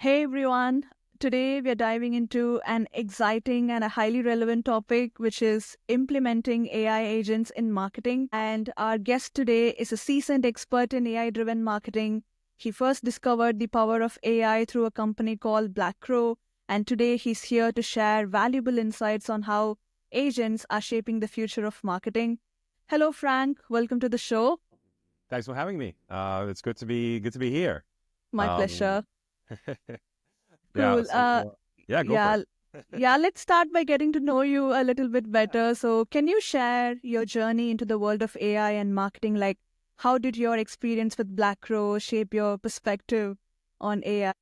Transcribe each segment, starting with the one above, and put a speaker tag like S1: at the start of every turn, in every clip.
S1: Hey everyone, today we are diving into an exciting and a highly relevant topic, which is implementing AI agents in marketing. And our guest today is a seasoned expert in AI driven marketing. He first discovered the power of AI through a company called Black Crow, and today he's here to share valuable insights on how agents are shaping the future of marketing. Hello, Frank. Welcome to the show.
S2: Thanks for having me. It's good to be here.
S1: My
S2: Um,
S1: pleasure.
S2: yeah.
S1: Cool.
S2: Yeah, go for
S1: Yeah,
S2: it.
S1: yeah, let's start by getting to know you a little bit better. So, can you share your journey into the world of AI and marketing? Like, how did your experience with Black Crow shape your perspective on AI?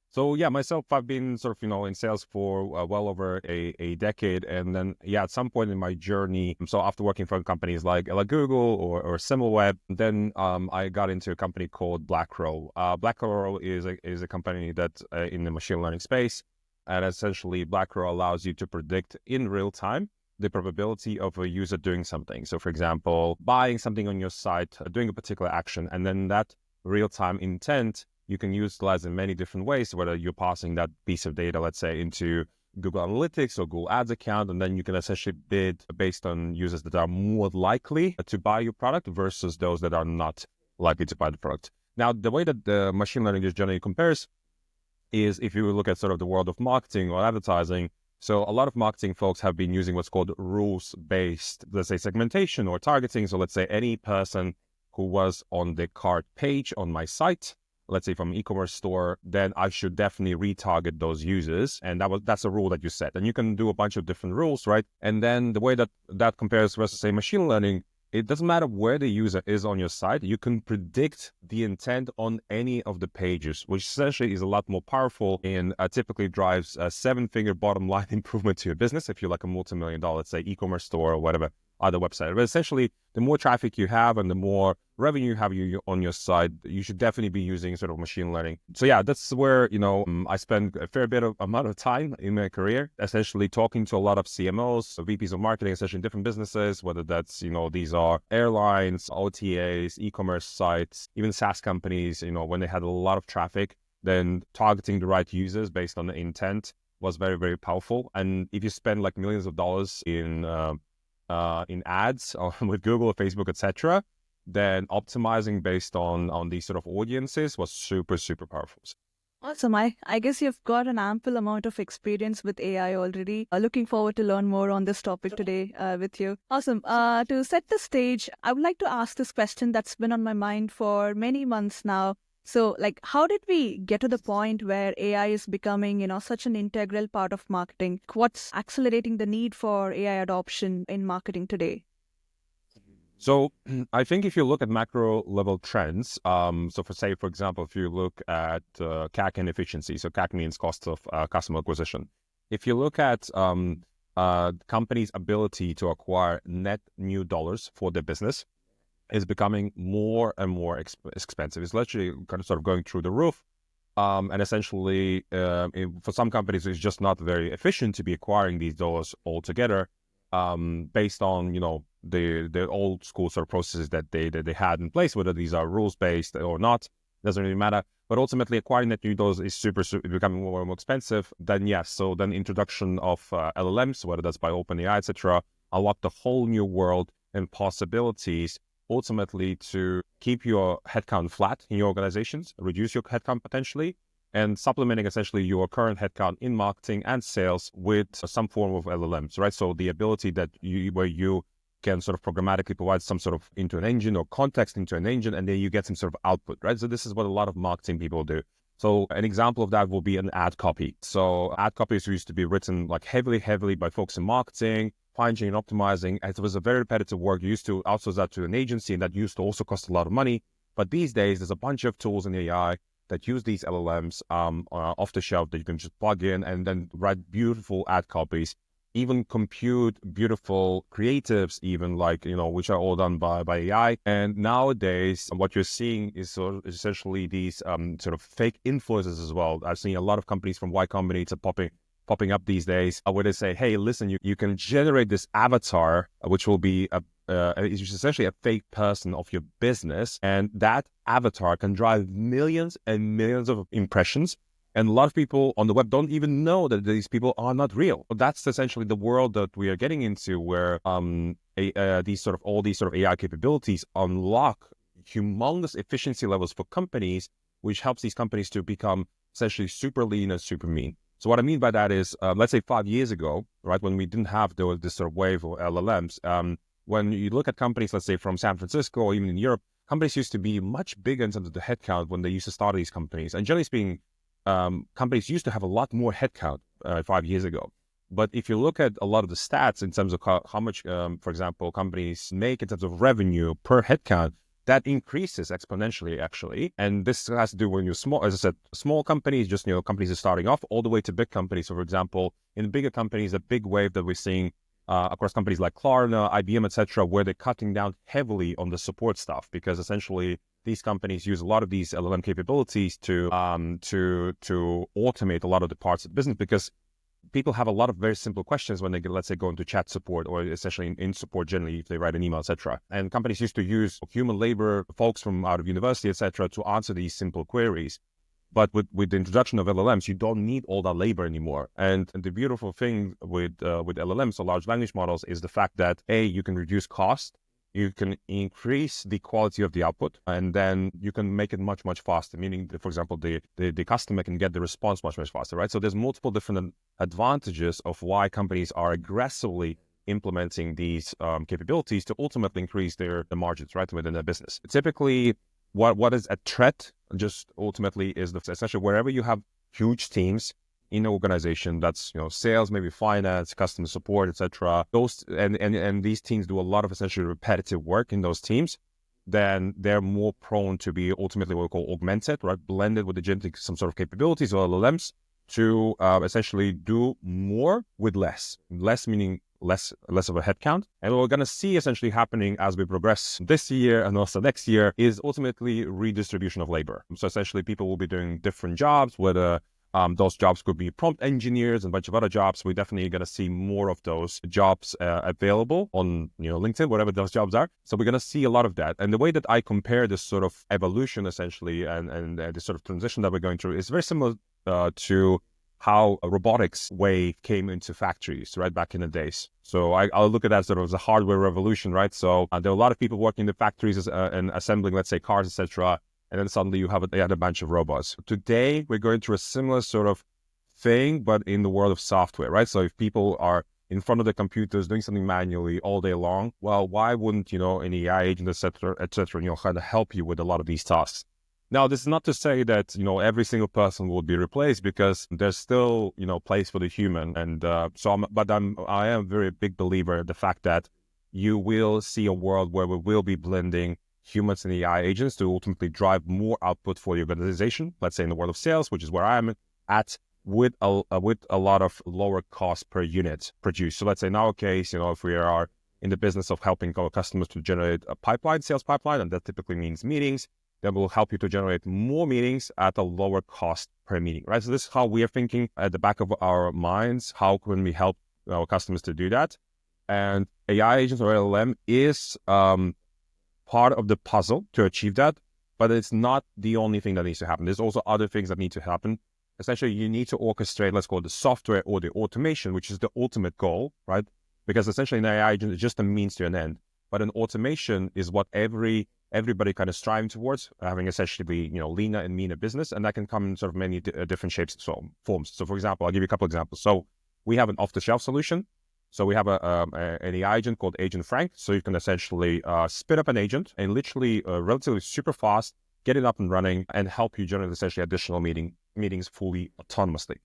S2: So yeah, myself, I've been sort of in sales for well over a decade, and then at some point in my journey, so after working for companies like Google or SimilarWeb, then I got into a company called Black Crow. Black Crow is a company that in the machine learning space, and essentially Black Crow allows you to predict in real time the probability of a user doing something. So, for example, buying something on your site, doing a particular action, and then that real time intent you can utilize in many different ways, whether you're passing that piece of data, let's say, into Google Analytics or Google Ads account, and then you can essentially bid based on users that are more likely to buy your product versus those that are not likely to buy the product. Now, the way that the machine learning just generally compares is if you look at sort of the world of marketing or advertising. So a lot of marketing folks have been using what's called rules-based, let's say, segmentation or targeting. So let's say any person who was on the cart page on my site, let's say from an e-commerce store, then I should definitely retarget those users. And that's a rule that you set. And you can do a bunch of different rules, right? And then the way that compares versus, say, machine learning, it doesn't matter where the user is on your site. You can predict the intent on any of the pages, which essentially is a lot more powerful and typically drives a seven-figure bottom line improvement to your business if you're like a multi-million-dollar, let's say, e-commerce store or whatever other website. But essentially, the more traffic you have and the more revenue you have on your side, you should definitely be using sort of machine learning. So yeah, that's where, I spend a fair bit of amount of time in my career, essentially talking to a lot of CMOs, VPs of marketing, essentially in different businesses, whether that's, these are airlines, OTAs, e-commerce sites, even SaaS companies, when they had a lot of traffic, then targeting the right users based on the intent was very, very powerful. And if you spend like millions of dollars in ads with Google, Facebook, etc., then optimizing based on these sort of audiences was super, super powerful.
S1: Awesome. I guess you've got an ample amount of experience with AI already. Looking forward to learn more on this topic today with you. Awesome. To set the stage, I would like to ask this question that's been on my mind for many months now. So, like, how did we get to the point where AI is becoming, such an integral part of marketing? What's accelerating the need for AI adoption in marketing today?
S2: So I think if you look at macro level trends, so for example, if you look at CAC and efficiency, so CAC means cost of customer acquisition. If you look at companies' ability to acquire net new dollars for their business, is becoming more and more expensive. It's literally kind of sort of going through the roof. And essentially, for some companies, it's just not very efficient to be acquiring these dollars altogether, based on the old school sort of processes that they had in place, whether these are rules based or not, doesn't really matter. But ultimately, acquiring net new dollars is super becoming more and more expensive. Then yes, so then introduction of LLMs, whether that's by OpenAI, etc., unlock the whole new world and possibilities ultimately to keep your headcount flat in your organizations, reduce your headcount potentially, and supplementing essentially your current headcount in marketing and sales with some form of LLMs, right? So the ability that where you can sort of programmatically provide some sort of into an engine or context into an engine, and then you get some sort of output, right? So this is what a lot of marketing people do. So an example of that will be an ad copy. So ad copies used to be written like heavily by folks in marketing, fine-tuning, optimizing. It was a very repetitive work. You used to outsource that to an agency, and that used to also cost a lot of money. But these days, there's a bunch of tools in AI that use these LLMs off the shelf that you can just plug in and then write beautiful ad copies, even compute beautiful creatives, even like, which are all done by AI. And nowadays, what you're seeing is essentially these sort of fake influencers as well. I've seen a lot of companies from Y Combinator popping up these days, where they say, hey, listen, you can generate this avatar, which will be it's essentially a fake person of your business. And that avatar can drive millions and millions of impressions. And a lot of people on the web don't even know that these people are not real. But that's essentially the world that we are getting into, where all these sort of AI capabilities unlock humongous efficiency levels for companies, which helps these companies to become essentially super lean and super mean. So what I mean by that is, let's say 5 years ago, right, when we didn't have this sort of wave of LLMs, when you look at companies, let's say from San Francisco or even in Europe, companies used to be much bigger in terms of the headcount when they used to start these companies. And generally speaking, companies used to have a lot more headcount 5 years ago. But if you look at a lot of the stats in terms of how much, for example, companies make in terms of revenue per headcount, that increases exponentially, actually. And this has to do when you're small, as I said, small companies, just, companies are starting off, all the way to big companies. So, for example, in bigger companies, a big wave that we're seeing across companies like Klarna, IBM, etc., where they're cutting down heavily on the support stuff, because essentially these companies use a lot of these LLM capabilities to automate a lot of the parts of the business, because people have a lot of very simple questions when they get, let's say, go into chat support, or essentially in support generally if they write an email, etc. And companies used to use human labor, folks from out of university, etc., to answer these simple queries. But with the introduction of LLMs, you don't need all that labor anymore. And the beautiful thing with LLMs, so large language models, is the fact that you can reduce cost, you can increase the quality of the output, and then you can make it much, much faster. Meaning, for example, the customer can get the response much, much faster, right? So there's multiple different advantages of why companies are aggressively implementing these capabilities to ultimately increase the margins, right, within their business. Typically, what is a threat just ultimately is essentially wherever you have huge teams in an organization, that's sales, maybe finance, customer support, etc. Those and these teams do a lot of essentially repetitive work in those teams. Then they're more prone to be ultimately what we call augmented, right, blended with agentic some sort of capabilities or LLMs to essentially do more with less. Less meaning less of a headcount. And what we're going to see essentially happening as we progress this year and also next year is ultimately redistribution of labor. So essentially people will be doing different jobs, whether those jobs could be prompt engineers and a bunch of other jobs. We're definitely going to see more of those jobs available on LinkedIn, whatever those jobs are. So we're going to see a lot of that. And the way that I compare this sort of evolution essentially and this sort of transition that we're going through is very similar to how a robotics wave came into factories, right, back in the days. So I'll look at that sort of as a hardware revolution, right? So there were a lot of people working in the factories and assembling, let's say, cars, etc. And then suddenly you have a bunch of robots. Today, we're going through a similar sort of thing, but in the world of software, right? So if people are in front of the computers doing something manually all day long, well, why wouldn't, an AI agent, et cetera, kind of help you with a lot of these tasks? Now, this is not to say that, every single person will be replaced, because there's still, place for the human. And I am a very big believer in the fact that you will see a world where we will be blending humans and AI agents to ultimately drive more output for the organization. Let's say in the world of sales, which is where I'm at, with a lot of lower cost per unit produced. So let's say in our case, if we are in the business of helping our customers to generate a sales pipeline, and that typically means meetings, then we'll help you to generate more meetings at a lower cost per meeting, right? So this is how we are thinking at the back of our minds. How can we help our customers to do that? And AI agents or LLM is part of the puzzle to achieve that, but it's not the only thing that needs to happen. There's also other things that need to happen. Essentially, you need to orchestrate, let's call it the software or the automation, which is the ultimate goal, right? Because essentially an AI agent is just a means to an end. But an automation is what everybody kind of striving towards, having essentially, leaner and meaner business. And that can come in sort of many different shapes and forms. So for example, I'll give you a couple examples. So we have an off-the-shelf solution. So we have an AI agent called Agent Frank. So you can essentially spin up an agent and literally relatively super fast, get it up and running and help you generate essentially additional meetings fully autonomously.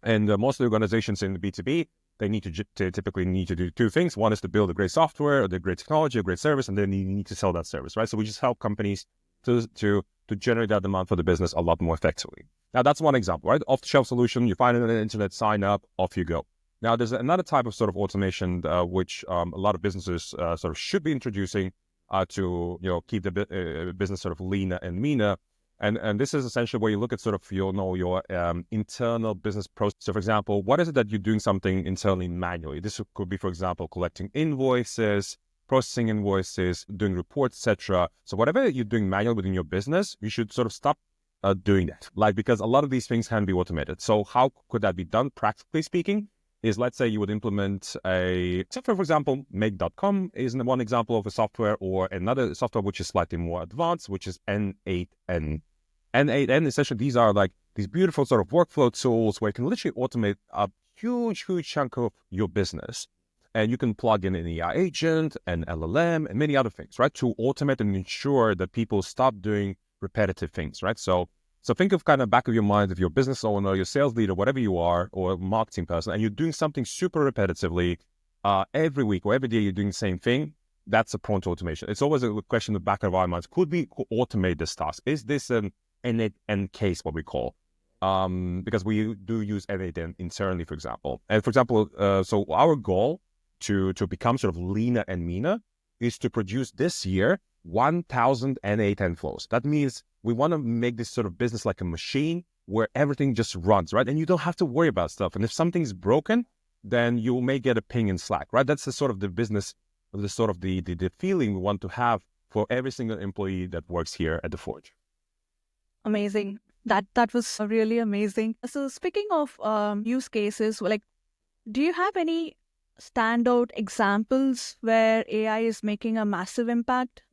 S2: And most of the organizations in the B2B, they need to typically need to do two things. One is to build a great software, or the great technology, a great service, and then you need to sell that service, right? So we just help companies to generate that demand for the business a lot more effectively. Now that's one example, right? Off-the-shelf solution, you find it on the internet, sign up, off you go. Now there's another type of sort of automation which a lot of businesses sort of should be introducing to keep the business sort of leaner and meaner. And this is essentially where you look at sort of your internal business process. So for example, what is it that you're doing something internally manually? This could be, for example, collecting invoices, processing invoices, doing reports, etc. So whatever you're doing manually within your business, you should sort of stop doing that. Like, because a lot of these things can be automated. So how could that be done? Practically speaking, is let's say you would implement a software, for example, make.com is one example of a software, or another software which is slightly more advanced, which is N8N. N8N, essentially, these are like these beautiful sort of workflow tools where you can literally automate a huge chunk of your business. And you can plug in an AI agent, an LLM, and many other things, right? To automate and ensure that people stop doing repetitive things, right? So think of kind of back of your mind, if you're a business owner, your sales leader, whatever you are, or a marketing person, and you're doing something super repetitively every week or every day, you're doing the same thing. That's a prone to automation. It's always a question in the back of our minds. Could we automate this task? Is this an N8N case, what we call? Because we do use N8N internally, for example. And for example, so our goal to become sort of leaner and meaner is to produce this year 1,000 N8N flows. That means we want to make this sort of business like a machine where everything just runs, right? And you don't have to worry about stuff. And if something's broken, then you may get a ping in Slack, right? That's the sort of the business, the sort of the feeling we want to have for every single employee that works here at the Forge.
S1: Amazing. That was really amazing. So speaking of use cases, like, do you have any standout examples where AI is making a massive impact?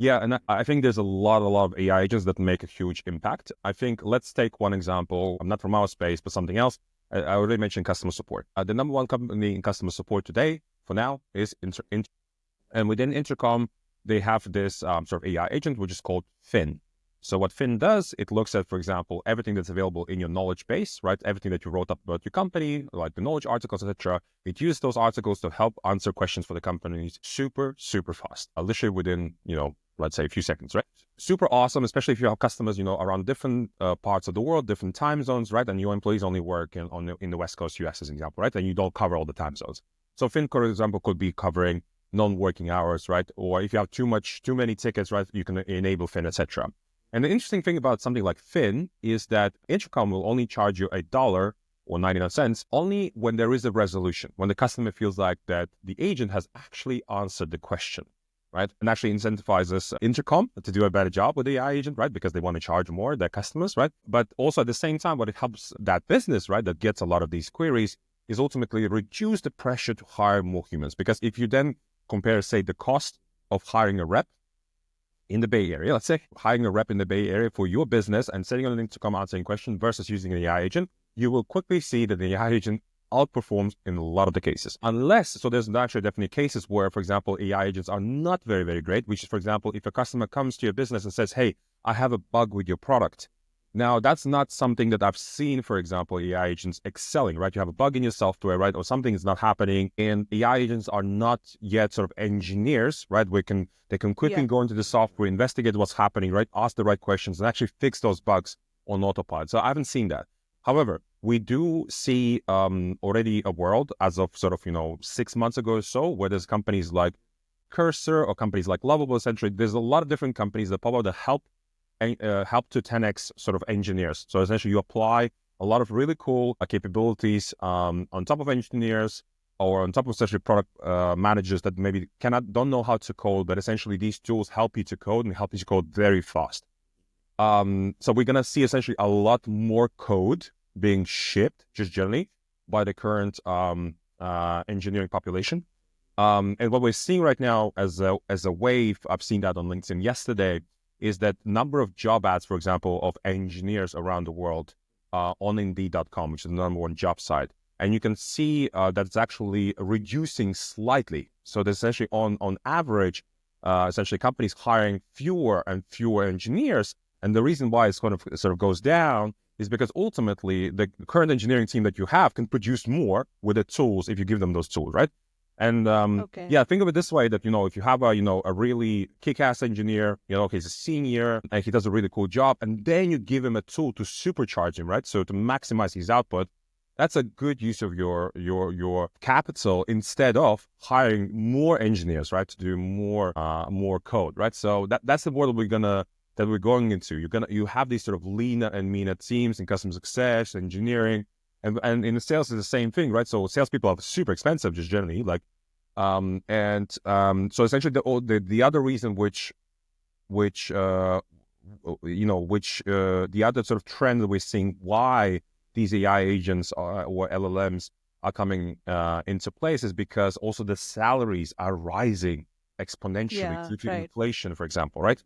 S2: Yeah, and I think there's a lot of AI agents that make a huge impact. I think let's take one example. I'm not from our space, but something else. I already mentioned customer support. The number one company in customer support today, for now, is and within Intercom, they have this sort of AI agent, which is called Finn. So what Finn does, it looks at, for example, everything that's available in your knowledge base, right? Everything that you wrote up about your company, like the knowledge articles, etc. It uses those articles to help answer questions for the companies super fast, literally within, let's say a few seconds, right? Super awesome, especially if you have customers, around different parts of the world, different time zones, right? And your employees only work in the West Coast US, as an example, right? And you don't cover all the time zones. So Finn, for example, could be covering non-working hours, right? Or if you have too many tickets, right? You can enable Finn, etc. And the interesting thing about something like Finn is that Intercom will only charge you $1 or 99 cents only when there is a resolution, when the customer feels like that the agent has actually answered the question, right? And actually incentivizes Intercom to do a better job with the AI agent, right? Because they want to charge more their customers, right? But also at the same time, what it helps that business, right, that gets a lot of these queries is ultimately reduce the pressure to hire more humans. Because if you then compare, say, the cost of hiring a rep in the Bay Area, let's say hiring a rep in the Bay Area for your business and setting on an Intercom answering question versus using an AI agent, you will quickly see that the AI agent outperforms in a lot of the cases. So there's actually definitely cases where, for example, AI agents are not very great, which is, for example, if a customer comes to your business and says, hey, I have a bug with your product. Now, that's not something that I've seen, for example, AI agents excelling, right? You have a bug in your software, right? Or something is not happening. And AI agents are not yet sort of engineers, right? They can quickly go into the software, investigate what's happening, right? Ask the right questions and actually fix those bugs on autopilot. So I haven't seen that. However, we do see already a world as of sort of, 6 months ago or so, where there's companies like Cursor or companies like Lovable, essentially. There's a lot of different companies that probably help to 10x sort of engineers. So essentially you apply a lot of really cool capabilities on top of engineers or on top of essentially product managers that maybe don't know how to code, but essentially these tools help you to code and help you to code very fast. So we're going to see essentially a lot more code being shipped just generally by the current engineering population. And what we're seeing right now as a wave, I've seen that on LinkedIn yesterday, is that number of job ads, for example, of engineers around the world on Indeed.com, which is the number one job site. And you can see that it's actually reducing slightly. So there's essentially on average, essentially companies hiring fewer and fewer engineers. And the reason why it's kind of sort of goes down is because ultimately the current engineering team that you have can produce more with the tools if you give them those tools, right? And think of it this way, that, if you have a really kick-ass engineer, he's a senior and he does a really cool job, and then you give him a tool to supercharge him, right? So to maximize his output, that's a good use of your capital instead of hiring more engineers, right? To do more code, right? So that's the world that we're going into. You have these sort of leaner and meaner teams in customer success, engineering, and in the sales is the same thing, right? So salespeople are super expensive, just generally, like, so essentially the other reason which which the other sort of trend that we're seeing why these AI agents or LLMs are coming into place is because also the salaries are rising exponentially
S1: Yeah,
S2: due to
S1: right.
S2: inflation, for example, right?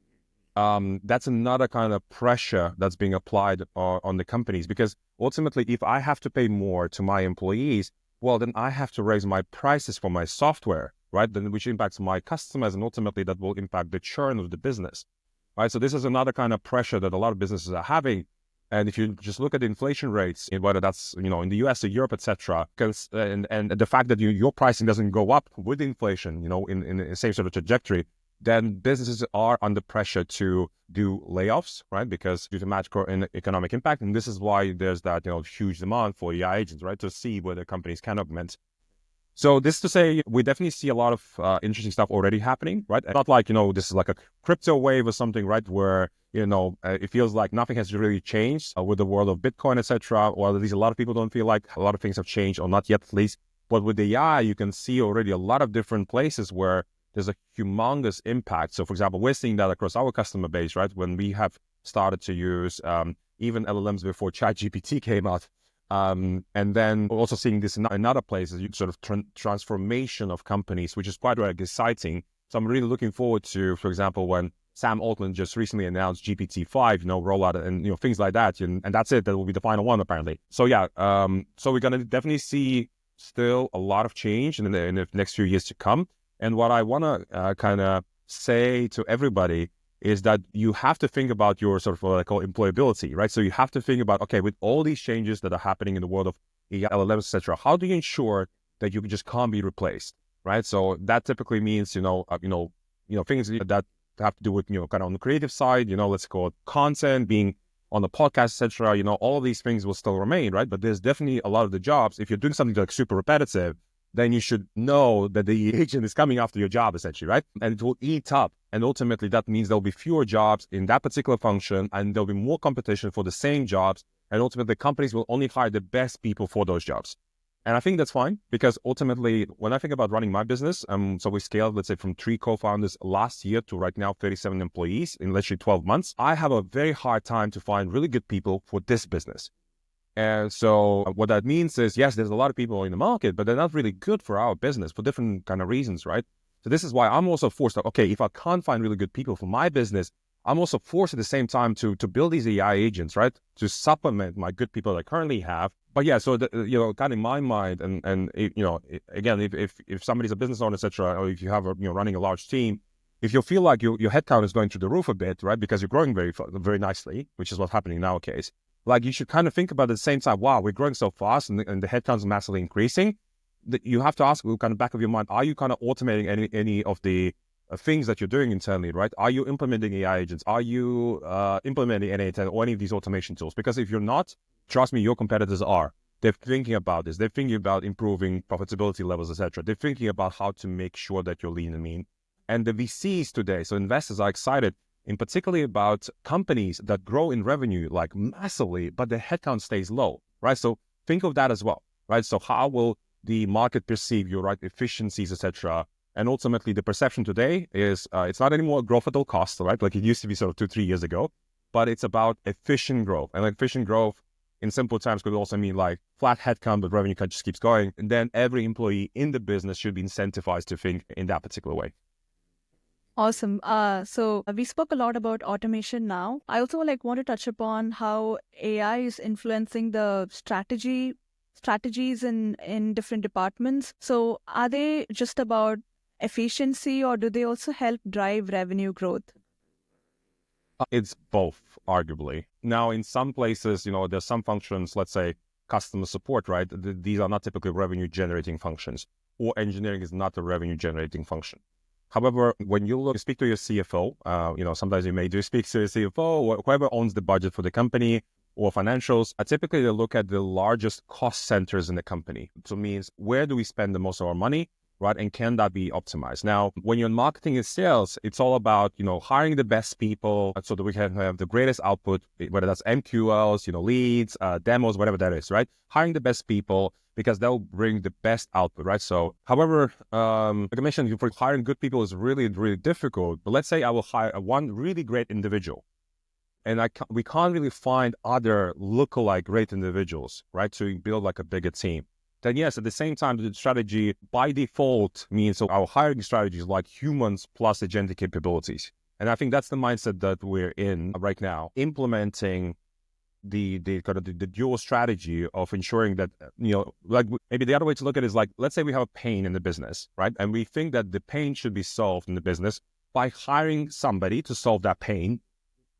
S2: That's another kind of pressure that's being applied on the companies, because ultimately, if I have to pay more to my employees, well, then I have to raise my prices for my software, right? Then which impacts my customers, and ultimately that will impact the churn of the business, right? So this is another kind of pressure that a lot of businesses are having. And if you just look at the inflation rates, whether that's in the US or Europe, etc., and the fact that your pricing doesn't go up with inflation, in the same sort of trajectory, then businesses are under pressure to do layoffs, right? Because due to macro and economic impact, and this is why there's that huge demand for AI agents, right? To see whether companies can augment. So this to say, we definitely see a lot of interesting stuff already happening, right? It's not like, this is like a crypto wave or something, right? Where, it feels like nothing has really changed with the world of Bitcoin, etc. Or at least a lot of people don't feel like a lot of things have changed, or not yet at least. But with AI, you can see already a lot of different places where there's a humongous impact. So for example, we're seeing that across our customer base, right? When we have started to use even LLMs before ChatGPT came out, and then also seeing this in other places, sort of transformation of companies, which is quite exciting. So I'm really looking forward to, for example, when Sam Altman just recently announced GPT-5, rollout and things like that, and that's it. That will be the final one apparently. So yeah, so we're gonna definitely see still a lot of change in the next few years to come. And what I want to kind of say to everybody is that you have to think about your sort of what I call employability, right? So you have to think about, okay, with all these changes that are happening in the world of AI, LLMs, etc., how do you ensure that you just can't be replaced, right? So that typically means, things that have to do with, kind of on the creative side, let's call it content, being on the podcast, etc. All of these things will still remain, right? But there's definitely a lot of the jobs. If you're doing something like super repetitive, then you should know that the agent is coming after your job, essentially, right? And it will eat up. And ultimately, that means there'll be fewer jobs in that particular function, and there'll be more competition for the same jobs. And ultimately, companies will only hire the best people for those jobs. And I think that's fine, because ultimately, when I think about running my business, so we scaled, let's say, from 3 co-founders last year to right now 37 employees in literally 12 months. I have a very hard time to find really good people for this business. And so what that means is, yes, there's a lot of people in the market, but they're not really good for our business for different kind of reasons, right? So this is why I'm also forced to, okay, if I can't find really good people for my business, I'm also forced at the same time to build these AI agents, right? To supplement my good people that I currently have. But yeah, so, kind of in my mind, again, if somebody's a business owner, etc., or if you have running a large team, if you feel like your headcount is going through the roof a bit, right? Because you're growing very nicely, which is what's happening nowadays. Like, you should kind of think about at the same time, wow, we're growing so fast and the headcount is massively increasing. You have to ask, kind of back of your mind, are you kind of automating any of the things that you're doing internally, right? Are you implementing AI agents? Are you implementing any or any of these automation tools? Because if you're not, trust me, your competitors are. They're thinking about this. They're thinking about improving profitability levels, etc. They're thinking about how to make sure that you're lean and mean. And the VCs today, so investors are excited in particularly about companies that grow in revenue like massively, but the headcount stays low, right? So think of that as well, right? So how will the market perceive your right efficiencies, etc.? And ultimately, the perception today is it's not anymore growth at all costs, right? Like it used to be sort of 2-3 years ago, but it's about efficient growth. And like efficient growth, in simple terms, could also mean like flat headcount, but revenue just keeps going. And then every employee in the business should be incentivized to think in that particular way.
S1: Awesome. So we spoke a lot about automation now. I also want to touch upon how AI is influencing the strategies in different departments. So are they just about efficiency, or do they also help drive revenue growth?
S2: It's both, arguably. Now, in some places, there's some functions, let's say customer support, right? These are not typically revenue generating functions, or engineering is not a revenue generating function. However, when you speak to your CFO, sometimes you may do speak to your CFO or whoever owns the budget for the company or financials. Typically, they look at the largest cost centers in the company. So it means, where do we spend the most of our money, right? And can that be optimized? Now, when you're in marketing and sales, it's all about, hiring the best people so that we can have the greatest output, whether that's MQLs, leads, demos, whatever that is, right? Hiring the best people, because they'll bring the best output, right? So, however, like I mentioned, for hiring good people is really, really difficult. But let's say I will hire one really great individual. and we can't really find other lookalike great individuals, right, to build like a bigger team, then yes, at the same time, the strategy by default means so our hiring strategy is like humans plus agentic capabilities. And I think that's the mindset that we're in right now, implementing the kind of the dual strategy of ensuring that, like maybe the other way to look at it is like, let's say we have a pain in the business, right? And we think that the pain should be solved in the business by hiring somebody to solve that pain,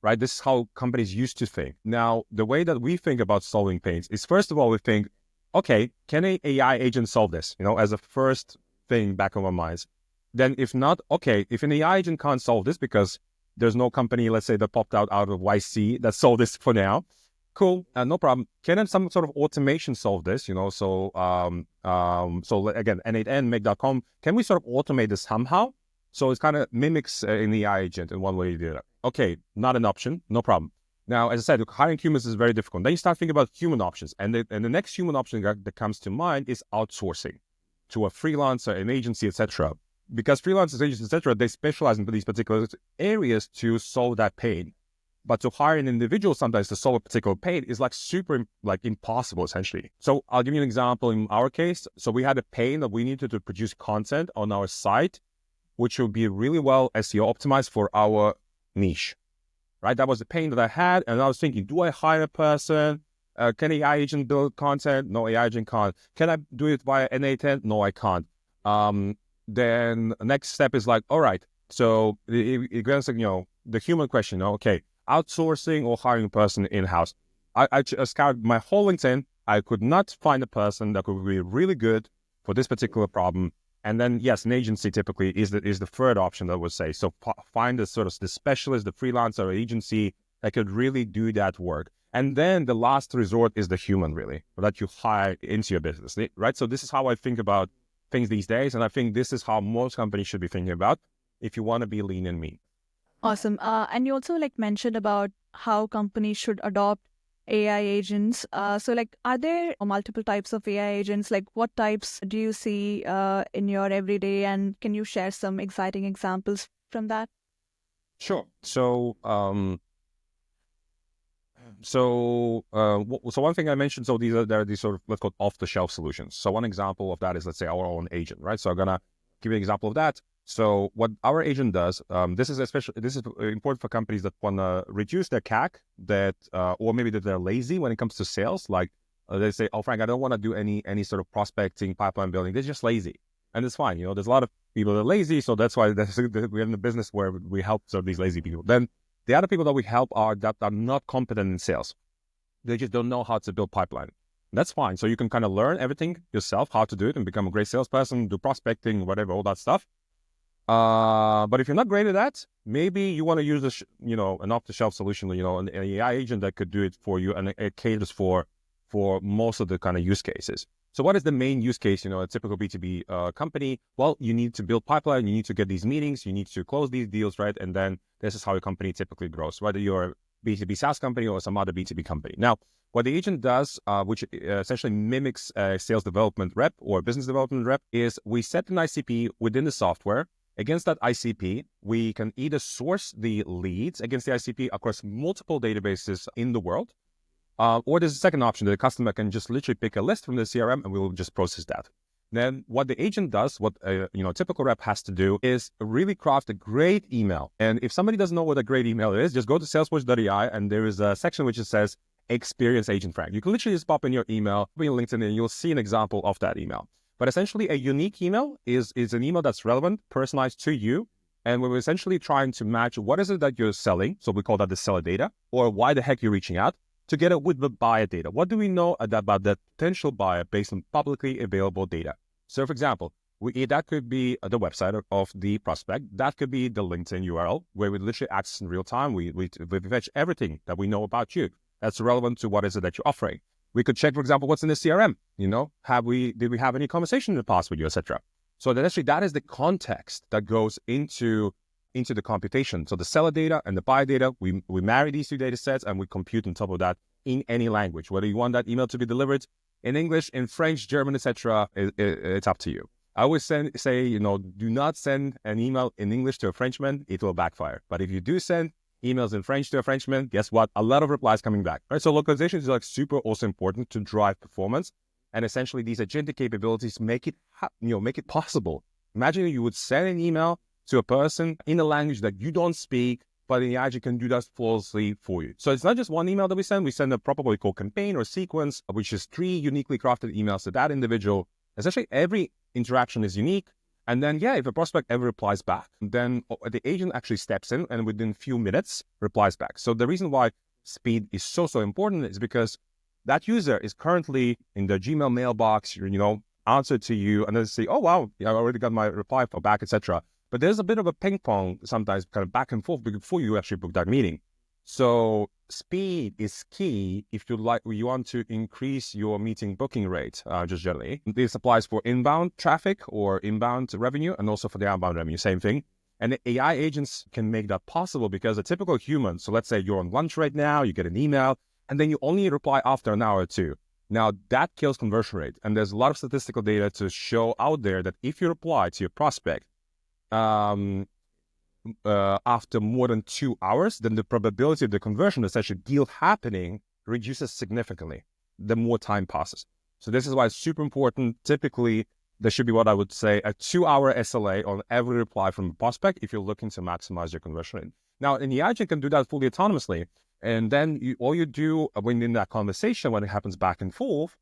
S2: right? This is how companies used to think. Now, the way that we think about solving pains is, first of all, we think, okay, can an AI agent solve this? As a first thing back of our minds. Then if not, okay, if an AI agent can't solve this because there's no company, let's say, that popped out of YC that solved this for now, cool, no problem. Can some sort of automation solve this? So again, N8N, make.com, can we sort of automate this somehow? So it kind of mimics an AI agent in one way or the other. Okay, not an option, no problem. Now, as I said, hiring humans is very difficult. Then you start thinking about human options. And the next human option that comes to mind is outsourcing to a freelancer, an agency, etc. Because freelancers, agencies, etc., they specialize in these particular areas to solve that pain. But to hire an individual sometimes to solve a particular pain is like super impossible, essentially. So I'll give you an example in our case. So we had a pain that we needed to produce content on our site, which would be really well SEO optimized for our niche, right? That was the pain that I had. And I was thinking, do I hire a person? Can AI agent build content? No, AI agent can't. Can I do it via N8N? No, I can't. Then the next step is like, all right, so it goes, the human question, okay, outsourcing or hiring a person in-house. I scoured my whole LinkedIn. I could not find a person that could be really good for this particular problem. And then, yes, an agency typically is the third option that I would say. So find the sort of the specialist, the freelancer or agency that could really do that work. And then the last resort is the human, really, that you hire into your business, right? So this is how I think about things these days. And I think this is how most companies should be thinking about if you want to be lean and mean.
S1: Awesome. And you also mentioned about how companies should adopt AI agents. So are there multiple types of AI agents? What types do you see in your everyday? And can you share some exciting examples from that?
S2: Sure. So one thing I mentioned, so there are these sort of, let's call it off-the-shelf solutions. So one example of that is, let's say, our own agent, right? So I'm gonna give you an example of that. So what our agent does, this is important for companies that want to reduce their CAC, or maybe that they're lazy when it comes to sales. They say, "Oh, Frank, I don't want to do any sort of prospecting, pipeline building." They're just lazy, and it's fine. There's a lot of people that are lazy, so that's why we're in the business where we help sort of these lazy people. Then the other people that we help are that are not competent in sales. They just don't know how to build pipeline. That's fine. So you can kind of learn everything yourself, how to do it, and become a great salesperson, do prospecting, whatever, all that stuff. But if you're not great at that, maybe you want to use an off-the-shelf solution, an AI agent that could do it for you, and it caters for most of the kind of use cases. So what is the main use case, a typical B2B company? Well, you need to build pipeline, you need to get these meetings, you need to close these deals, right? And then this is how your company typically grows, whether you're a B2B SaaS company or some other B2B company. Now, what the agent does, which essentially mimics a sales development rep or business development rep, is we set an ICP within the software. Against that ICP, we can either source the leads against the ICP across multiple databases in the world, or there's a second option that the customer can just literally pick a list from the CRM and we will just process that. Then what the agent does, what a typical rep has to do, is really craft a great email. And if somebody doesn't know what a great email is, just go to salesforge.ai and there is a section which says Experience Agent Frank. You can literally just pop in your email, put your LinkedIn, and you'll see an example of that email. But essentially, a unique email is an email that's relevant, personalized to you. And we're essentially trying to match what is it that you're selling. So we call that the seller data, or why the heck you're reaching out, together with the buyer data. What do we know about that potential buyer based on publicly available data? So for example, that could be the website of the prospect. That could be the LinkedIn URL, where we literally access in real time. We fetch everything that we know about you that's relevant to what is it that you're offering. We could check, for example, what's in the CRM. Did we have any conversation in the past with you, etc. So that is the context that goes into the computation. So the seller data and the buyer data, we marry these two data sets and we compute on top of that in any language. Whether you want that email to be delivered in English, in French, German, etc., it's up to you. I always say, do not send an email in English to a Frenchman; it will backfire. But if you do send emails in French to a Frenchman, guess what? A lot of replies coming back, right? So localization is like super also important to drive performance. And essentially these agentic capabilities make it, make it possible. Imagine you would send an email to a person in a language that you don't speak, but the AI can do that flawlessly for you. So it's not just one email that we send a proper what we call campaign or sequence, which is 3 uniquely crafted emails to that individual. Essentially every interaction is unique. And then, if a prospect ever replies back, then the agent actually steps in and within a few minutes replies back. So the reason why speed is so important is because that user is currently in the Gmail mailbox, answer to you, and then say, oh, wow, I already got my reply back, etc. But there's a bit of a ping pong sometimes kind of back and forth before you actually book that meeting. So speed is key if you want to increase your meeting booking rate, just generally. This applies for inbound traffic or inbound revenue and also for the outbound revenue, same thing. And the AI agents can make that possible because a typical human, so let's say you're on lunch right now, you get an email, and then you only reply after an hour or two. Now that kills conversion rate. And there's a lot of statistical data to show out there that if you reply to your prospect, after more than 2 hours, then the probability of the conversion, essentially deal happening, reduces significantly the more time passes. So this is why it's super important. Typically, there should be what I would say a 2-hour SLA on every reply from a prospect if you're looking to maximize your conversion rate. Now, in the agent can do that fully autonomously. And then all you do when in that conversation, when it happens back and forth,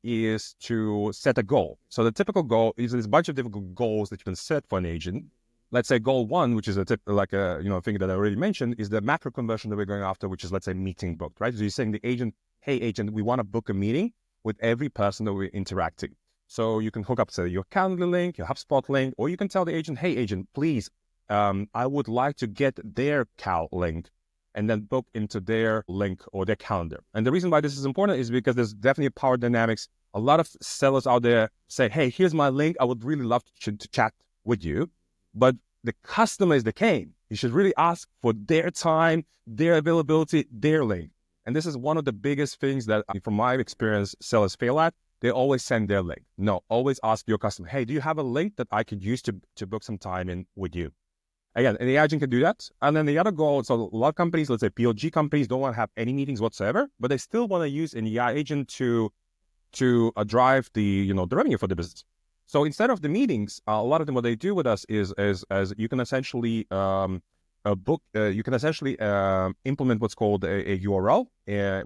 S2: is to set a goal. So the typical goal is there's a bunch of different goals that you can set for an agent. Let's say goal 1, which is a thing that I already mentioned, is the macro conversion that we're going after, which is, let's say, meeting booked, right? So you're saying the agent, hey, agent, we want to book a meeting with every person that we're interacting. So you can hook up, say, your calendar link, your HubSpot link, or you can tell the agent, hey, agent, please, I would like to get their cal link and then book into their link or their calendar. And the reason why this is important is because there's definitely power dynamics. A lot of sellers out there say, hey, here's my link. I would really love to chat with you. But the customer is the king. You should really ask for their time, their availability, their link. And this is one of the biggest things that, from my experience, sellers fail at. They always send their link. No, always ask your customer, hey, do you have a link that I could use to book some time in with you? Again, the agent can do that. And then the other goal, so a lot of companies, let's say PLG companies, don't want to have any meetings whatsoever, but they still want to use an AI agent to drive the revenue for the business. So instead of the meetings, a lot of them, what they do with us is you can essentially implement what's called a URL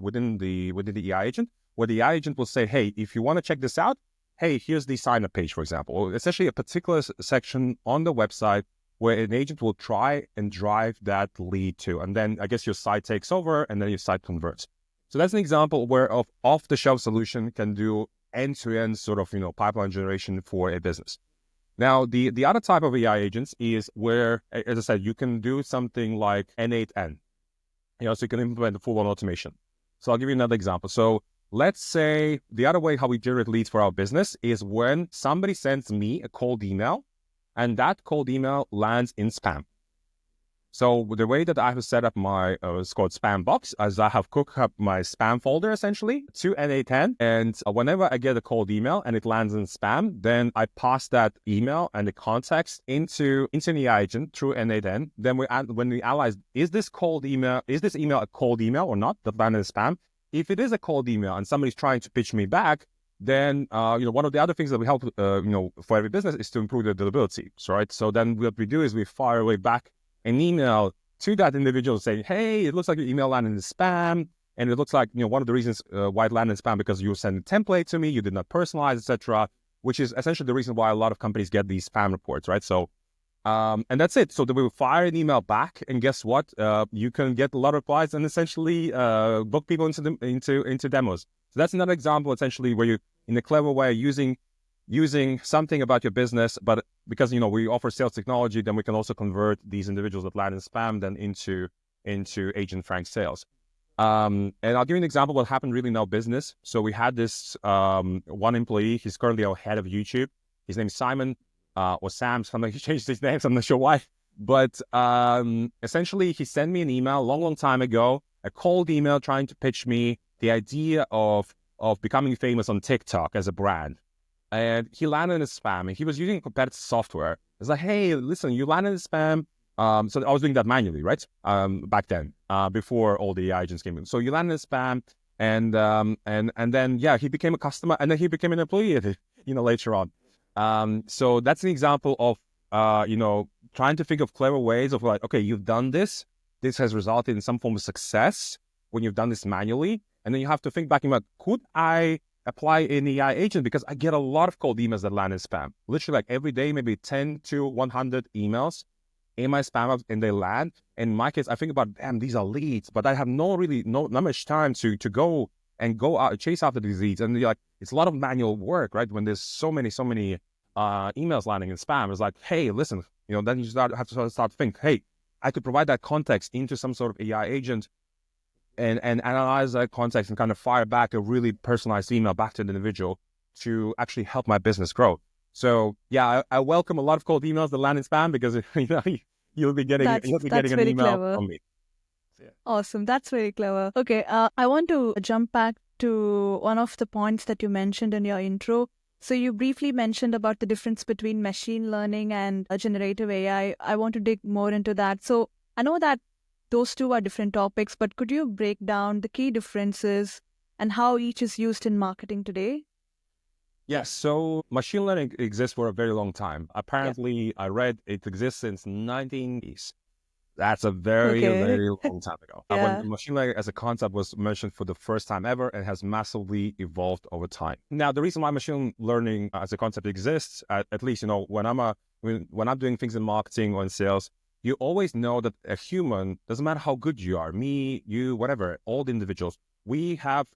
S2: within the AI agent, where the AI agent will say, hey, if you want to check this out, hey, here's the sign up page, for example, or essentially a particular section on the website where an agent will try and drive that lead to, and then I guess your site takes over and then your site converts. So that's an example where off-the-shelf solution can do end-to-end sort of, pipeline generation for a business. Now, the other type of AI agents is where, as I said, you can do something like N8N. So you can implement the full-on automation. So I'll give you another example. So let's say the other way how we generate leads for our business is when somebody sends me a cold email and that cold email lands in spam. So the way that I have set up my, it's called spam box, as I have cooked up my spam folder essentially to N8N. And whenever I get a cold email and it lands in spam, then I pass that email and the context into the agent through N8N. Then when we analyze, is this email a cold email or not that landed in spam? If it is a cold email and somebody's trying to pitch me back, then one of the other things that we help for every business is to improve the deliverability. So, right. So then what we do is we fire away back an email to that individual saying, hey, it looks like your email landed in spam. And it looks like, one of the reasons why it landed in spam because you sent a template to me, you did not personalize, etc., which is essentially the reason why a lot of companies get these spam reports, right? So, and that's it. So we will fire an email back, and guess what? You can get a lot of replies and essentially book people into demos. So that's another example, essentially, where you, in a clever way, using something about your business, but because we offer sales technology, then we can also convert these individuals that land in spam then into Agent Frank sales. And I'll give you an example of what happened really in our business. So we had this one employee. He's currently our head of YouTube. His name is Simon or Sam. He changed his name, so I'm not sure why. But essentially, he sent me an email a long time ago, a cold email trying to pitch me the idea of becoming famous on TikTok as a brand. And he landed in spam, and he was using competitive software. It's like, hey, listen, you landed in spam. So I was doing that manually, right? Back then, before all the AI agents came in. So you land in spam, and then he became a customer, and then he became an employee, later on. So that's an example of trying to think of clever ways of like, okay, you've done this. This has resulted in some form of success when you've done this manually, and then you have to think back about, could I apply an AI agent? Because I get a lot of cold emails that land in spam. Literally, like every day, maybe 10 to 100 emails in my spam, and they land. In my case, I think about, damn, these are leads, but I have not much time to go out chase after these leads. And like, it's a lot of manual work, right? When there's so many emails landing in spam, it's like, hey, listen, then you have to start to think, hey, I could provide that context into some sort of AI agent and analyze that context and kind of fire back a really personalized email back to the individual to actually help my business grow. So yeah, I welcome a lot of cold emails that land in spam, because you'll be getting an email
S1: clever.
S2: from me.
S1: Yeah. Awesome. That's very clever. Okay, I want to jump back to one of the points that you mentioned in your intro. So you briefly mentioned about the difference between machine learning and generative AI. I want to dig more into that. So I know that those two are different topics, but could you break down the key differences and how each is used in marketing today?
S2: Yes, so machine learning exists for a very long time. Apparently, I read it exists since 1980s. That's a very, very long time ago. When machine learning as a concept was mentioned for the first time ever, and has massively evolved over time. Now, the reason why machine learning as a concept exists, at least, when I'm doing things in marketing or in sales, you always know that a human, doesn't matter how good you are, me, you, whatever, all the individuals, we have,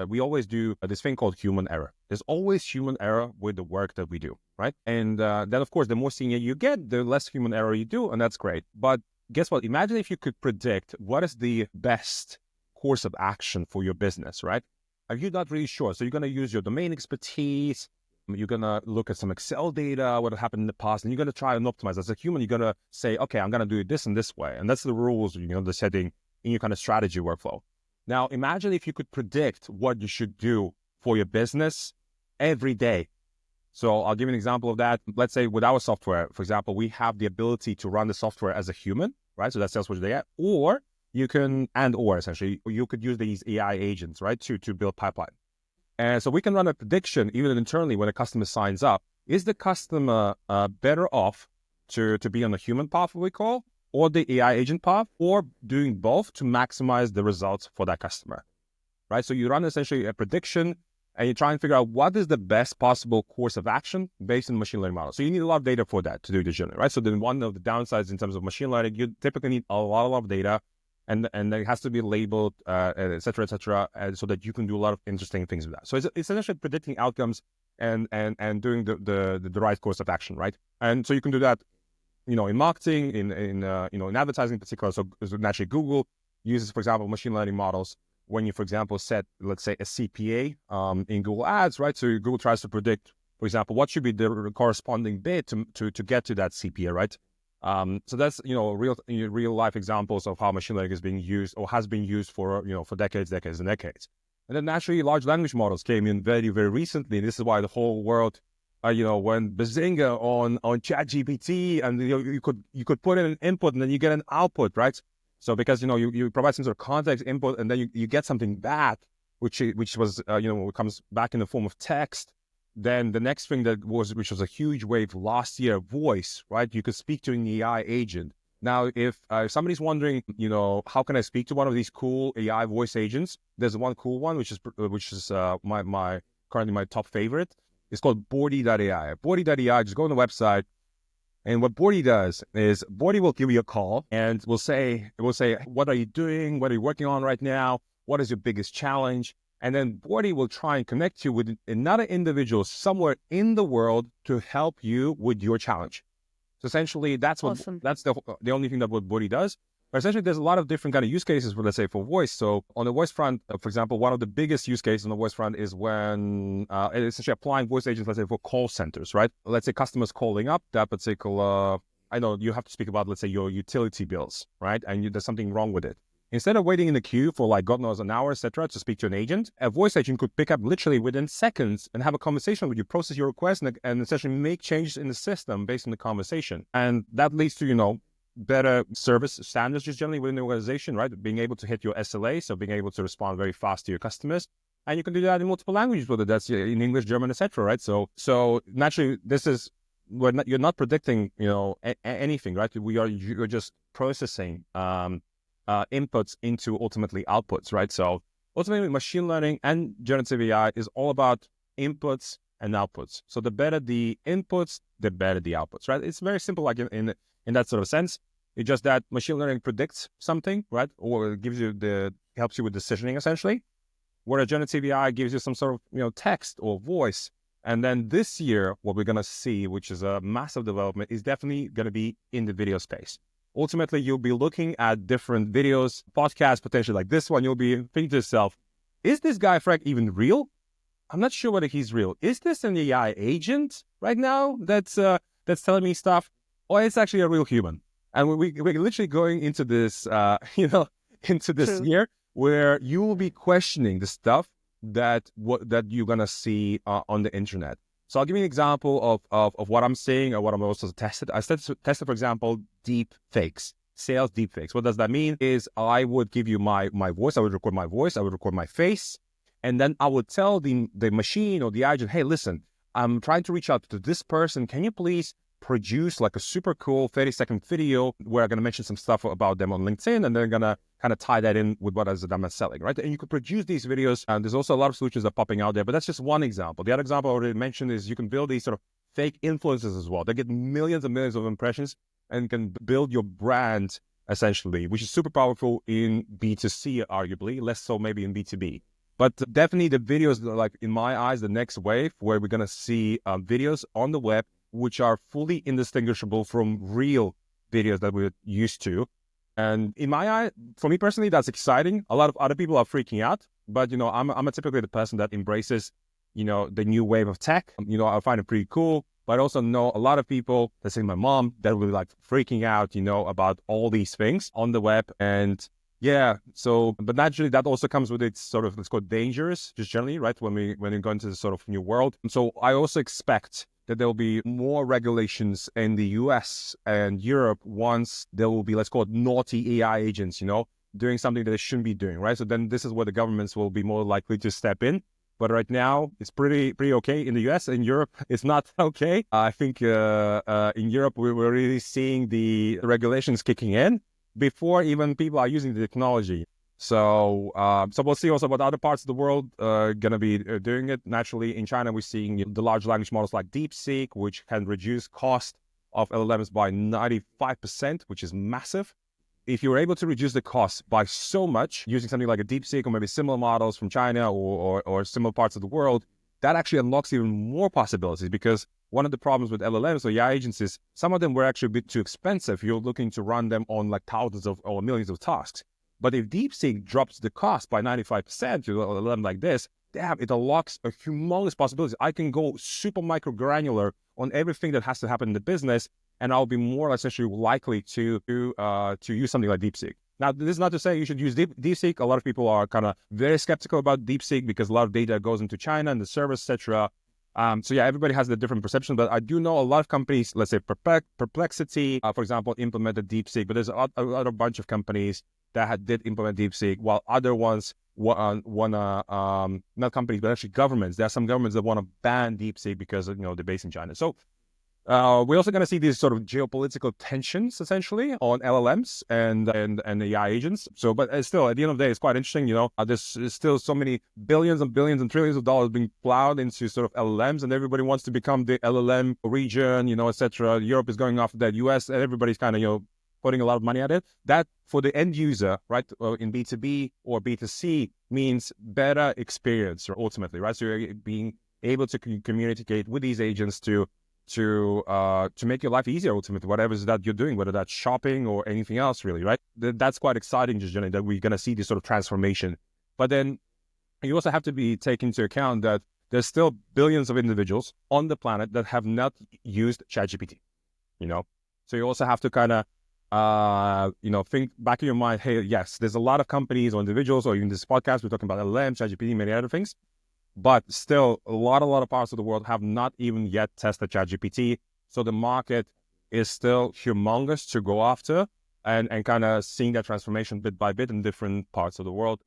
S2: we always do this thing called human error. There's always human error with the work that we do, right? And then, of course, the more senior you get, the less human error you do, and that's great. But guess what? Imagine if you could predict what is the best course of action for your business, right? Are you not really sure? So you're going to use your domain expertise. You're going to look at some Excel data, what happened in the past, and you're going to try and optimize. As a human, you're going to say, okay, I'm going to do it this and this way. And that's the rules, the setting in your kind of strategy workflow. Now, imagine if you could predict what you should do for your business every day. So I'll give you an example of that. Let's say with our software, for example, we have the ability to run the software as a human, right? So that's Salesforge data. Or you can, essentially, you could use these AI agents, right, to build pipeline. And so we can run a prediction even internally when a customer signs up. Is the customer better off to be on the human path, what we call, or the AI agent path, or doing both to maximize the results for that customer, right? So you run essentially a prediction, and you try and figure out what is the best possible course of action based on machine learning models. So you need a lot of data for that to do the journey, right? So then one of the downsides in terms of machine learning, you typically need a lot of data, and it has to be labeled, et cetera, so that you can do a lot of interesting things with that. So it's essentially predicting outcomes and doing the right course of action, right? And so you can do that, in marketing, in advertising in particular. So naturally, Google uses, for example, machine learning models when you, for example, set, let's say, a CPA in Google Ads, right? So Google tries to predict, for example, what should be the corresponding bid to get to that CPA, right? So that's, real life examples of how machine learning is being used, or has been used for decades. And then naturally, large language models came in very, very recently. And this is why the whole world, went bazinga on ChatGPT, and you could put in an input and then you get an output, right? So because you provide some sort of context input, and then you get something back, which was comes back in the form of text. Then the next thing which was a huge wave last year, voice, right? You could speak to an AI agent. Now, if somebody's wondering, how can I speak to one of these cool AI voice agents? There's one cool one, which is my currently my top favorite. It's called Bordy.ai. Bordy.ai, just go on the website. And what Bordy does is Bordy will give you a call and it will say, what are you doing? What are you working on right now? What is your biggest challenge? And then Bordy will try and connect you with another individual somewhere in the world to help you with your challenge. So essentially, that's the only thing that what Bordy does. But essentially, there's a lot of different kind of use cases for, let's say, for voice. So on the voice front, for example, one of the biggest use cases on the voice front is when essentially applying voice agents, let's say, for call centers, right? Let's say customers calling up that particular, I know you have to speak about, let's say, your utility bills, right? And there's something wrong with it. Instead of waiting in the queue for like God knows an hour, etc., to speak to an agent, a voice agent could pick up literally within seconds and have a conversation with you, process your request, and essentially make changes in the system based on the conversation. And that leads to, better service standards just generally within the organization, right? Being able to hit your SLA, so being able to respond very fast to your customers. And you can do that in multiple languages, whether that's in English, German, etc. Right? So naturally, you're not predicting, anything, right? You're just processing inputs into ultimately outputs, right? So ultimately, machine learning and generative AI is all about inputs and outputs. So the better the inputs, the better the outputs, right? It's very simple, like in that sort of sense. It's just that machine learning predicts something, right? Or helps you with decisioning essentially. Whereas generative AI gives you some sort of, text or voice. And then this year, what we're going to see, which is a massive development, is definitely going to be in the video space. Ultimately, you'll be looking at different videos, podcasts, potentially like this one. You'll be thinking to yourself, is this guy, Frank, even real? I'm not sure whether he's real. Is this an AI agent right now that's telling me stuff? Or it's actually a real human? And we're literally going into this, into this
S1: True.
S2: year where you will be questioning the stuff that you're going to see on the internet. So I'll give you an example of what I'm seeing or what I'm also tested. I tested, for example, deep fakes, sales deep fakes. What does that mean? Is I would give you my voice, I would record my voice, I would record my face, and then I would tell the machine or the agent, hey, listen, I'm trying to reach out to this person. Can you please produce like a super cool 30-second video where I'm going to mention some stuff about them on LinkedIn, and they're going to kind of tie that in with what I'm selling, right? And you could produce these videos, and there's also a lot of solutions that are popping out there, but that's just one example. The other example I already mentioned is you can build these sort of fake influencers as well. They get millions and millions of impressions and can build your brand essentially, which is super powerful in B2C, arguably, less so maybe in B2B. But definitely the videos are, like, in my eyes, the next wave where we're going to see videos on the web which are fully indistinguishable from real videos that we're used to. And in my eye, for me personally, that's exciting. A lot of other people are freaking out, but I'm typically the person that embraces, the new wave of tech. I find it pretty cool, but I also know a lot of people, let's say my mom, that will be like freaking out, about all these things on the web. And yeah, but naturally that also comes with its sort of, let's call it dangers, just generally, right? When we go into this sort of new world. And so I also expect that there will be more regulations in the US and Europe once there will be, let's call it naughty AI agents, doing something that they shouldn't be doing, right? So then this is where the governments will be more likely to step in. But right now, it's pretty okay in the US. In Europe, it's not okay. I think in Europe, we're really seeing the regulations kicking in before even people are using the technology. So we'll see also what other parts of the world are going to be doing it. Naturally, in China, we're seeing the large language models like DeepSeek, which can reduce cost of LLMs by 95%, which is massive. If you're able to reduce the cost by so much using something like a DeepSeek or maybe similar models from China or similar parts of the world, that actually unlocks even more possibilities, because one of the problems with LLMs or AI agents is some of them were actually a bit too expensive. You're looking to run them on like thousands of or millions of tasks. But if DeepSeek drops the cost by 95% to an LLM like this, damn, it unlocks a humongous possibility. I can go super micro granular on everything that has to happen in the business, and I'll be more essentially likely to use something like DeepSeek. Now, this is not to say you should use DeepSeek. A lot of people are kind of very skeptical about DeepSeek because a lot of data goes into China and the servers, etc. So yeah, everybody has a different perception, but I do know a lot of companies, let's say Perplexity, for example, implemented DeepSeek, but there's a bunch of companies that did implement DeepSeek, while other ones not companies, but actually governments. There are some governments that want to ban DeepSeek because they're based in China. So we're also going to see these sort of geopolitical tensions essentially on LLMs and AI agents. So, but still, at the end of the day, it's quite interesting. There's still so many billions and billions and trillions of dollars being plowed into sort of LLMs, and everybody wants to become the LLM region, etc. Europe is going after that. US, and everybody's kind of putting a lot of money at it. That for the end user, right, in B2B or B2C means better experience ultimately, right? So you're being able to communicate with these agents to make your life easier ultimately, whatever it is that you're doing, whether that's shopping or anything else really, right? That's quite exciting, just generally, that we're going to see this sort of transformation. But then you also have to be taken into account that there's still billions of individuals on the planet that have not used ChatGPT, So you also have to kind of think back in your mind, hey, yes, there's a lot of companies or individuals, or even this podcast, we're talking about LLM, ChatGPT, many other things, but still a lot of parts of the world have not even yet tested ChatGPT. So the market is still humongous to go after and kind of seeing that transformation bit by bit in different parts of the world.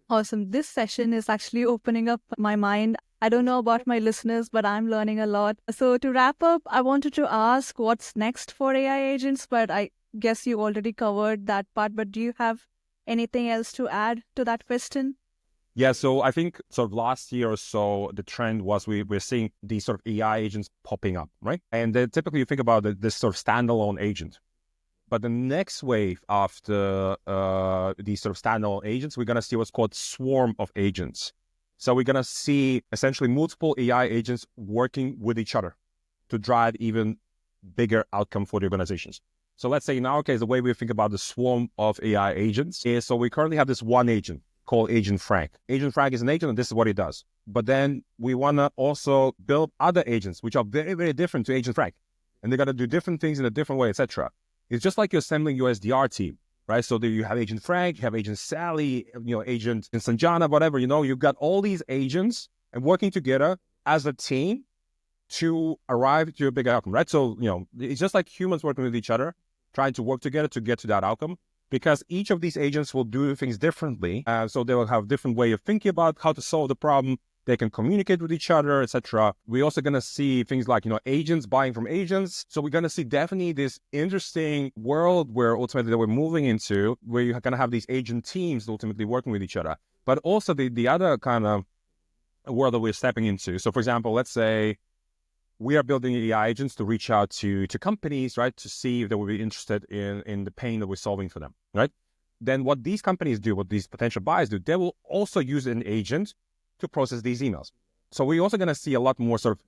S1: Awesome. This session is actually opening up my mind. I don't know about my listeners, but I'm learning a lot. So to wrap up, I wanted to ask what's next for AI agents, but I guess you already covered that part. But do you have anything else to add to that question?
S2: Yeah, so I think sort of last year or so, the trend was we're seeing these sort of AI agents popping up, right? And then typically you think about this sort of standalone agent. But the next wave after these sort of standalone agents, we're going to see what's called swarm of agents. So we're going to see essentially multiple AI agents working with each other to drive even bigger outcome for the organizations. So let's say in our case, the way we think about the swarm of AI agents is, so we currently have this one agent called Agent Frank. Agent Frank is an agent and this is what he does. But then we want to also build other agents, which are very, very different to Agent Frank. And they're going to do different things in a different way, etc. It's just like you're assembling your SDR team, right? So you have Agent Frank, you have Agent Sally, Agent Sanjana, whatever, you've got all these agents and working together as a team to arrive to a bigger outcome, right? So, it's just like humans working with each other, trying to work together to get to that outcome, because each of these agents will do things differently. So they will have different way of thinking about how to solve the problem. They can communicate with each other, etc. We're also going to see things like, agents buying from agents. So we're going to see definitely this interesting world where ultimately that we're moving into, where you're going to have these agent teams ultimately working with each other. But also the other kind of world that we're stepping into. So for example, let's say we are building AI agents to reach out to companies, right, to see if they will be interested in the pain that we're solving for them, right? Then what these companies do, what these potential buyers do, they will also use an agent to process these emails. So we're also going to see a lot more sort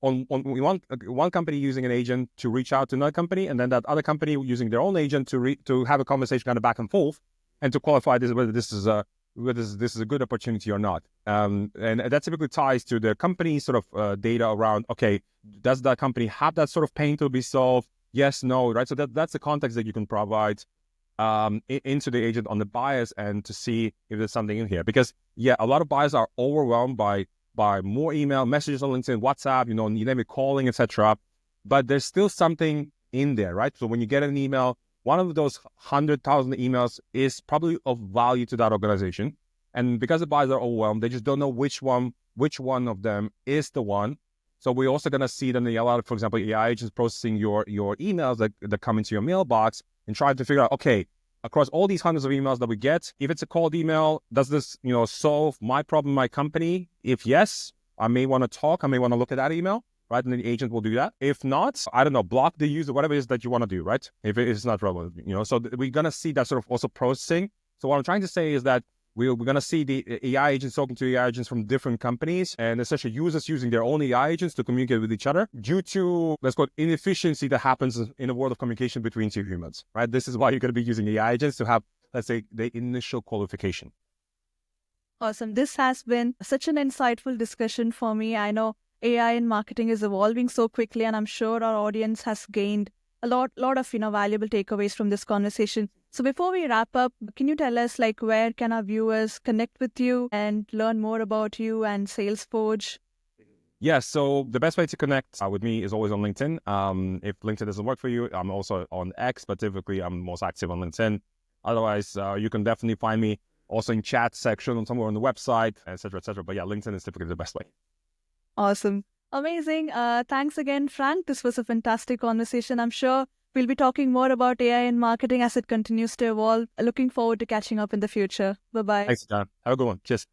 S2: of we want one company using an agent to reach out to another company, and then that other company using their own agent to have a conversation kind of back and forth, and to qualify this whether this is a good opportunity or not. And that typically ties to the company sort of data around, okay, does that company have that sort of pain to be solved? Yes, no, right? So that's the context that you can provide into the agent on the buyers and to see if there's something in here. Because a lot of buyers are overwhelmed by more email, messages on LinkedIn, WhatsApp, you name it, calling, etc. But there's still something in there, right? So when you get an email, one of those 100,000 emails is probably of value to that organization. And because the buyers are overwhelmed, they just don't know which one of them is the one. So we're also going to see then a lot of, for example, AI agents processing your emails that come into your mailbox and trying to figure out, okay, across all these hundreds of emails that we get, if it's a cold email, does this, solve my problem, my company? If yes, I may want to talk. I may want to look at that email, right? And then the agent will do that. If not, I don't know, block the user, whatever it is that you want to do, right? If it is not relevant, So we're going to see that sort of also processing. So what I'm trying to say is that we're going to see the AI agents talking to AI agents from different companies, and essentially users using their own AI agents to communicate with each other due to, let's call it, inefficiency that happens in the world of communication between two humans, right? This is why you're going to be using AI agents to have, let's say, the initial qualification.
S1: Awesome. This has been such an insightful discussion for me. I know AI in marketing is evolving so quickly, and I'm sure our audience has gained a lot of valuable takeaways from this conversation. So before we wrap up, can you tell us where can our viewers connect with you and learn more about you and Salesforge?
S2: Yeah, so the best way to connect with me is always on LinkedIn. If LinkedIn doesn't work for you, I'm also on X, but typically I'm most active on LinkedIn. Otherwise, you can definitely find me also in chat section or somewhere on the website, et cetera, et cetera. But yeah, LinkedIn is typically the best way.
S1: Awesome. Amazing. Thanks again, Frank. This was a fantastic conversation. I'm sure we'll be talking more about AI in marketing as it continues to evolve. Looking forward to catching up in the future. Bye-bye.
S2: Thanks, John. Have a good one. Cheers.